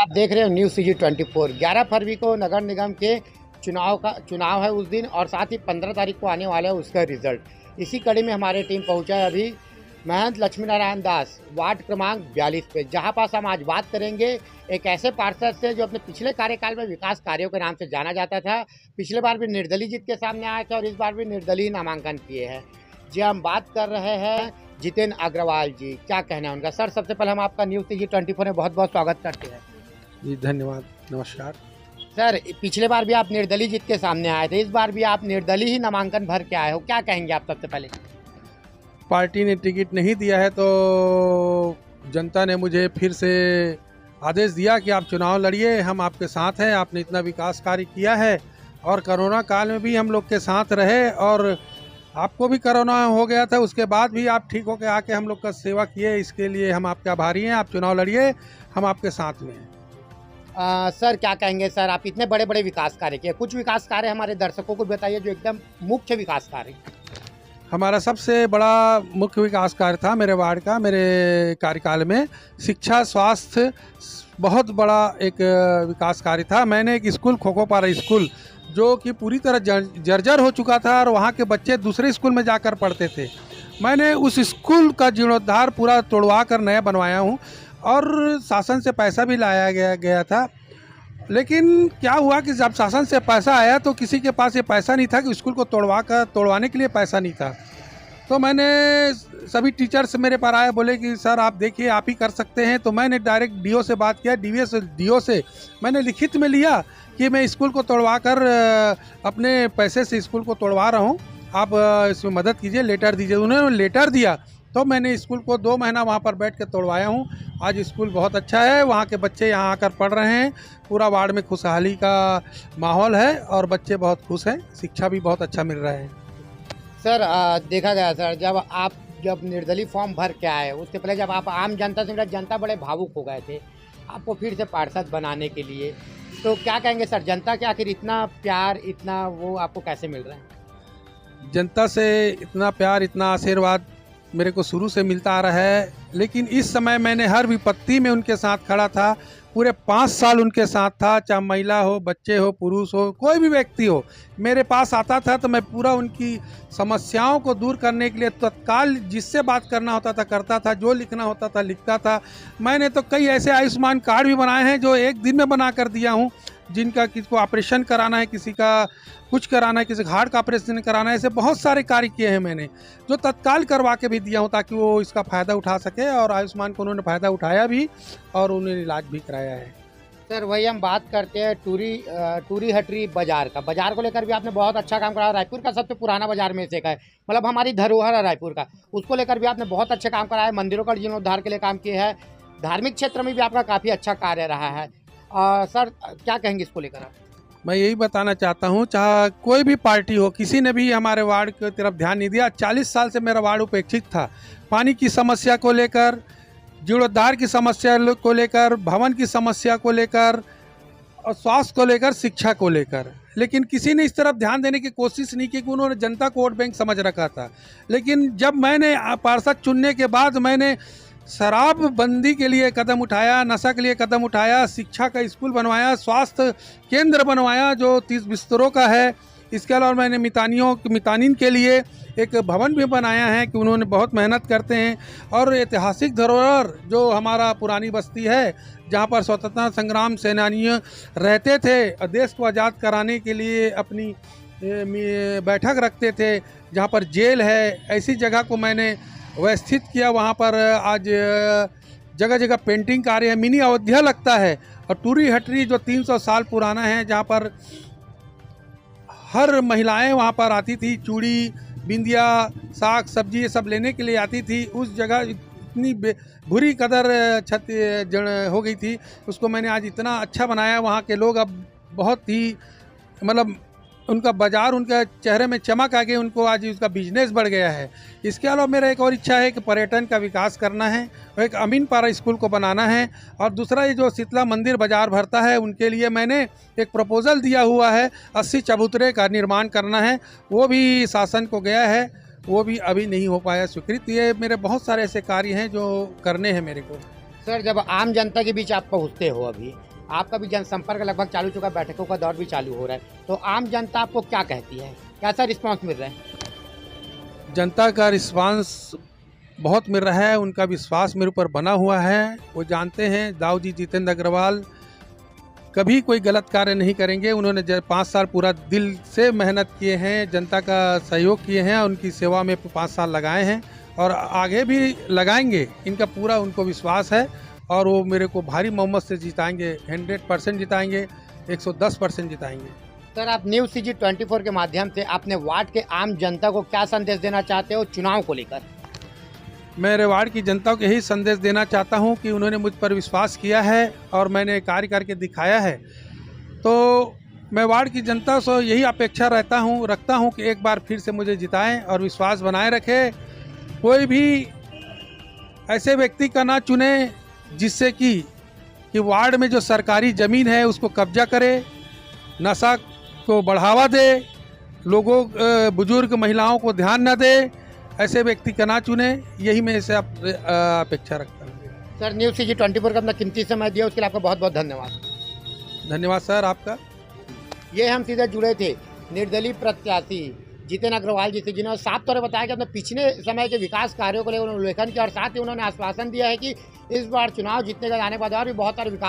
आप देख रहे हो न्यूज़ CG 24। 11 फरवरी को नगर निगम के चुनाव है उस दिन, और साथ ही 15 तारीख को आने वाला है उसका रिजल्ट। इसी कड़ी में हमारी टीम पहुंचा है अभी महंत लक्ष्मी नारायण दास वार्ड क्रमांक 42 पे, जहां पास हम आज बात करेंगे एक ऐसे पार्षद से जो अपने पिछले कार्यकाल में विकास कार्यों के नाम से जाना जाता था। पिछले बार भी निर्दलीय जीत के सामने आया था और इस बार भी निर्दलीय नामांकन किए हैं। जी हम बात कर रहे हैं जितेंद्र अग्रवाल जी। क्या कहना है उनका? सर, सबसे पहले हम आपका न्यूज़ CG 24 में बहुत बहुत स्वागत करते हैं। जी धन्यवाद, नमस्कार। सर, पिछले बार भी आप निर्दलीय जीत के सामने आए थे, इस बार भी आप निर्दलीय ही नामांकन भर के आए हो, क्या कहेंगे आप? सबसे पहले पार्टी ने टिकट नहीं दिया है तो जनता ने मुझे फिर से आदेश दिया कि आप चुनाव लड़िए, हम आपके साथ हैं। आपने इतना विकास कार्य किया है और कोरोना काल में भी हम लोग के साथ रहे, और आपको भी कोरोना हो गया था, उसके बाद भी आप ठीक होकर आके हम लोग का सेवा किए। इसके लिए हम आपके आभारी हैं। आप चुनाव लड़िए, हम आपके साथ में हैं। सर, क्या कहेंगे? सर, आप इतने बड़े बड़े विकास कार्य किए, कुछ विकास कार्य हमारे दर्शकों को बताइए जो एकदम मुख्य विकास कार्य। हमारा सबसे बड़ा मुख्य विकास कार्य था मेरे वार्ड का, मेरे कार्यकाल में शिक्षा स्वास्थ्य बहुत बड़ा एक विकास कार्य था। मैंने एक स्कूल, खोखोपारा स्कूल, जो कि पूरी तरह जर्जर हो चुका था और वहाँ के बच्चे दूसरे स्कूल में जाकर पढ़ते थे, मैंने उस स्कूल का जीर्णोद्धार पूरा तोड़वा कर नया बनवाया हूँ। और शासन से पैसा भी लाया गया था, लेकिन क्या हुआ कि जब शासन से पैसा आया तो किसी के पास ये पैसा नहीं था कि स्कूल को तोड़वाने के लिए पैसा नहीं था। तो मैंने सभी टीचर्स मेरे पास आए, बोले कि सर आप देखिए, आप ही कर सकते हैं। तो मैंने डायरेक्ट DO से बात किया, DO से मैंने लिखित में लिया कि मैं स्कूल को तोड़वा कर अपने पैसे से स्कूल को तोड़वा रहा हूँ, आप इसमें मदद कीजिए, लेटर दीजिए। उन्होंने लेटर दिया तो मैंने स्कूल को 2 महीना वहाँ पर बैठ के तोड़वाया हूँ। आज स्कूल बहुत अच्छा है, वहाँ के बच्चे यहाँ आकर पढ़ रहे हैं। पूरा वार्ड में खुशहाली का माहौल है और बच्चे बहुत खुश हैं, शिक्षा भी बहुत अच्छा मिल रहा है। सर, देखा गया सर, जब निर्दलीय फॉर्म भर के आए, उसके पहले जब आप आम जनता से मिला, जनता बड़े भावुक हो गए थे आपको फिर से पार्षद बनाने के लिए। तो क्या कहेंगे सर, जनता के आखिर इतना प्यार, इतना वो आपको कैसे मिल रहा है? जनता से इतना प्यार, इतना आशीर्वाद मेरे को शुरू से मिलता आ रहा है, लेकिन इस समय मैंने हर विपत्ति में उनके साथ खड़ा था। पूरे 5 साल उनके साथ था, चाहे महिला हो, बच्चे हो, पुरुष हो, कोई भी व्यक्ति हो, मेरे पास आता था तो मैं पूरा उनकी समस्याओं को दूर करने के लिए तत्काल जिससे बात करना होता था करता था, जो लिखना होता था लिखता था। मैंने तो कई ऐसे आयुष्मान कार्ड भी बनाए हैं जो एक दिन में बना कर दिया हूँ, जिनका किसी को ऑपरेशन कराना है, किसी का कुछ कराना है, किसी का हार्ट का ऑपरेशन कराना है, ऐसे बहुत सारे कार्य किए हैं मैंने, जो तत्काल करवा के भी दिया हूँ ताकि वो इसका फ़ायदा उठा सके। और आयुष्मान को उन्होंने फ़ायदा उठाया भी और उन्हें इलाज भी कराया है। सर, वही हम बात करते हैं टूरी हटरी बाजार का। बाजार को लेकर भी आपने बहुत अच्छा काम करा। रायपुर का सबसे पुराना बाजार में से एक है, मतलब हमारी धरोहर है रायपुर का, उसको लेकर भी आपने बहुत अच्छे काम करा है। मंदिरों का जीर्णोद्धार के लिए काम किए हैं, धार्मिक क्षेत्र में भी आपका काफ़ी अच्छा कार्य रहा है। सर, क्या कहेंगे इसको लेकर आप? मैं यही बताना चाहता हूँ, चाहे कोई भी पार्टी हो, किसी ने भी हमारे वार्ड की तरफ ध्यान नहीं दिया। 40 साल से मेरा वार्ड उपेक्षित था, पानी की समस्या को लेकर, जीर्णोद्धार की समस्या को लेकर, भवन की समस्या को लेकर, और स्वास्थ्य को लेकर, शिक्षा को लेकर, लेकिन किसी ने इस तरफ ध्यान देने की कोशिश नहीं की कि उन्होंने जनता को वोट बैंक समझ रखा था। लेकिन जब मैंने पार्षद चुनने के बाद मैंने शराब बंदी के लिए कदम उठाया, नशा के लिए कदम उठाया, शिक्षा का स्कूल बनवाया, स्वास्थ्य केंद्र बनवाया जो 30 बिस्तरों का है। इसके अलावा मैंने मितानिन के लिए एक भवन भी बनाया है कि उन्होंने बहुत मेहनत करते हैं। और ऐतिहासिक धरोहर जो हमारा पुरानी बस्ती है, जहाँ पर स्वतंत्रता संग्राम सेनानी रहते थे और देश को आज़ाद कराने के लिए अपनी बैठक रखते थे, जहाँ पर जेल है, ऐसी जगह को मैंने व्यवस्थित किया। वहाँ पर आज जगह जगह पेंटिंग कार्य है, मिनी अयोध्या लगता है। और टूरी हटरी जो 300 साल पुराना है, जहाँ पर हर महिलाएं वहाँ पर आती थी, चूड़ी, बिंदिया, साग सब्जी ये सब लेने के लिए आती थी। उस जगह इतनी बुरी कदर क्षति हो गई थी, उसको मैंने आज इतना अच्छा बनाया। वहाँ के लोग अब बहुत ही, मतलब उनका बाजार, उनके चेहरे में चमक आ गई, उनको आज उसका बिजनेस बढ़ गया है। इसके अलावा मेरा एक और इच्छा है कि पर्यटन का विकास करना है, और एक अमीनपारा स्कूल को बनाना है। और दूसरा, ये जो शीतला मंदिर बाजार भरता है, उनके लिए मैंने एक प्रपोजल दिया हुआ है, 80 चबूतरे का निर्माण करना है। वो भी शासन को गया है, वो भी अभी नहीं हो पाया स्वीकृत। ये मेरे बहुत सारे ऐसे कार्य हैं जो करने हैं मेरे को। सर, जब आम जनता के बीच आप पहुँचते हो अभी, आपका भी जनसंपर्क लगभग चालू चुका है, बैठकों का दौर भी चालू हो रहा है, तो आम जनता आपको क्या कहती है, कैसा रिस्पांस मिल रहा है? जनता का रिस्पांस बहुत मिल रहा है, उनका विश्वास मेरे ऊपर बना हुआ है। वो जानते हैं दाऊ जी जितेंद्र अग्रवाल कभी कोई गलत कार्य नहीं करेंगे। उन्होंने 5 साल पूरा दिल से मेहनत किए हैं, जनता का सहयोग किए हैं, उनकी सेवा में 5 साल लगाए हैं और आगे भी लगाएंगे। इनका पूरा उनको विश्वास है और वो मेरे को भारी बहुमत से जिताएंगे, 100% जिताएंगे, 110% जिताएंगे। सर, आप न्यूज़ CG 24 के माध्यम से अपने वार्ड के आम जनता को क्या संदेश देना चाहते हो चुनाव को लेकर? मेरे वार्ड की जनता को यही संदेश देना चाहता हूं कि उन्होंने मुझ पर विश्वास किया है और मैंने कार्य करके दिखाया है, तो मैं वार्ड की जनता से यही अपेक्षा रखता हूं कि एक बार फिर से मुझे जिताएं और विश्वास बनाए रखें। कोई भी ऐसे व्यक्ति का ना चुने जिससे कि वार्ड में जो सरकारी ज़मीन है उसको कब्जा करे, नशा को बढ़ावा दे, लोगों बुजुर्ग महिलाओं को ध्यान न दे, ऐसे व्यक्ति का ना चुने। यही मैं इसे अपेक्षा रखता हूँ। सर, न्यूज़ CG 24 का अपना कीमती समय दिया, उसके लिए आपका बहुत बहुत धन्यवाद। धन्यवाद सर आपका। ये हम सीधे जुड़े थे निर्दलीय प्रत्याशी जितेंद्र अग्रवाल जी से, जिन्होंने साफ तौर पर बताया कि अपने पिछले समय के विकास कार्यों को लेकर उल्लेखन किया और साथ ही उन्होंने आश्वासन दिया है कि इस बार चुनाव जीतने का जाने के बाद और भी बहुत सारे विकास